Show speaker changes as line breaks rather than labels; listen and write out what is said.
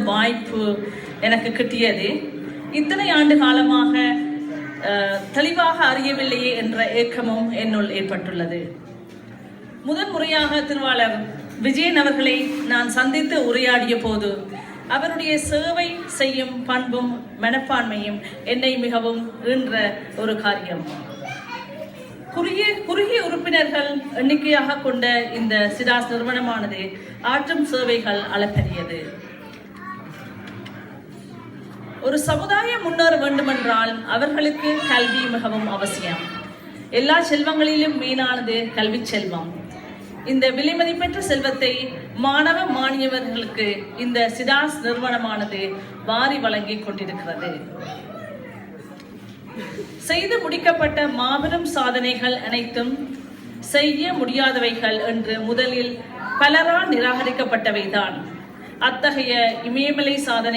வாய்ப்பு எனக்கு கிட்டியது. இத்தனை ஆண்டு காலமாக தெளிவாக அறியவில்லையே என்ற ஏக்கமும் என்னுள் ஏற்பட்டுள்ளது. முதன்முறையாக திருவாளர் விஜயன் அவர்களை நான் சந்தித்து உரையாடிய போது அவருடைய சேவை செய்யும் பண்பும் மனப்பான்மையும் என்னை மிகவும் ஈன்ற ஒரு காரியம். குறுகிய உறுப்பினர்கள் எண்ணிக்கையாக கொண்ட இந்த சிடாஸ் நிறுவனமானது ஆற்றும் சேவைகள் அளப்பரியது. ஒரு சமுதாயம் முன்னேற வேண்டுமென்றால் அவர்களுக்கு கல்வி மிகவும் அவசியம். எல்லா செல்வங்களிலும் மேலானது கல்வி செல்வம். இந்த விலைமதிப்பெற்ற செல்வத்தை மாணவ மாணவியர்களுக்கு இந்த சிடாஸ் நிறுவனமானது வாரி வழங்கி கொண்டிருக்கிறது. செய்து முடிக்கப்பட்ட மாபெரும் சாதனைகள் அனைத்தும் செய்ய முடியாதவைகள் என்று முதலில் பலரால் நிராகரிக்கப்பட்டவைதான். அத்தகைய இமயமலை சாதனை